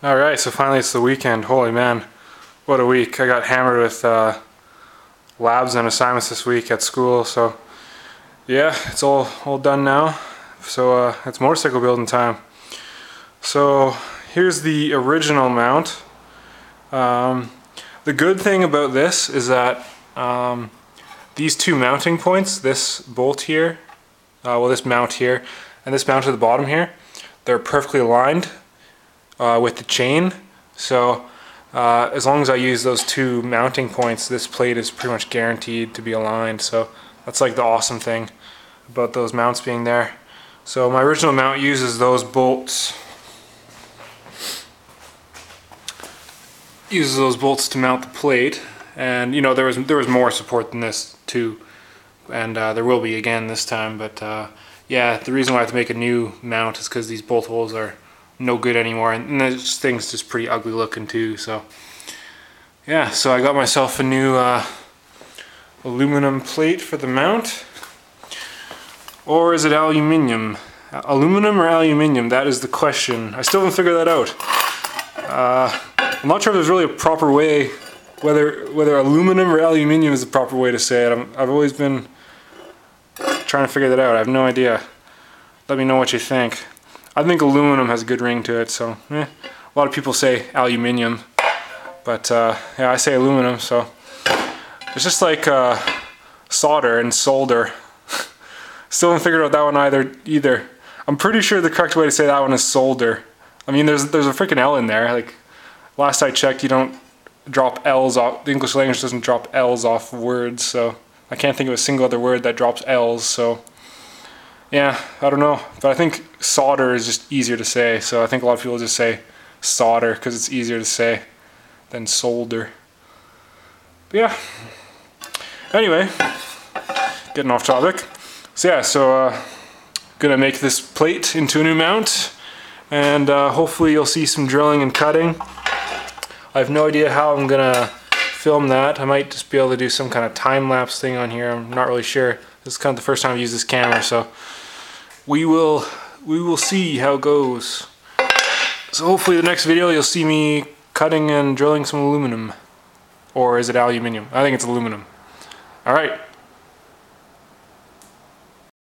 Alright, so finally it's the weekend. Holy man, what a week. I got hammered with labs and assignments this week at school, so yeah, it's all done now. So it's motorcycle building time. So here's the original mount. The good thing about this is that these two mounting points, this bolt here, this mount here, and this mount at the bottom here, they're perfectly aligned with the chain. So as long as I use those two mounting points, this plate is pretty much guaranteed to be aligned. So that's like the awesome thing about those mounts being there. So my original mount uses those bolts. To mount the plate, and you know there was more support than this too, and there will be again this time. But yeah, the reason why I have to make a new mount is because these bolt holes are no good anymore, and this thing's just pretty ugly looking too. So yeah, so I got myself a new aluminum plate for the mount. Or is it aluminium? Aluminum or aluminium? That is the question. I still haven't figured that out. I'm not sure if there's really a proper way, whether aluminum or aluminium is the proper way to say it. I've always been trying to figure that out. I have no idea. Let me know what you think. I think aluminum has a good ring to it, so a lot of people say aluminium, but yeah, I say aluminum. So it's just like solder and solder. Still haven't figured out that one either. I'm pretty sure the correct way to say that one is solder. I mean, there's a freaking L in there. Like last I checked, you don't drop L's off. The English language doesn't drop L's off words, so I can't think of a single other word that drops L's. So yeah, I don't know, but I think solder is just easier to say. So I think a lot of people just say solder because it's easier to say than solder. But yeah. Anyway, getting off topic. So yeah, gonna make this plate into a new mount, and hopefully you'll see some drilling and cutting. I have no idea how I'm gonna film that. I might just be able to do some kind of time-lapse thing on here. I'm not really sure. This is kind of the first time I've used this camera, so we will see how it goes. So hopefully the next video you'll see me cutting and drilling some aluminum. Or is it aluminium? I think it's aluminum. Alright.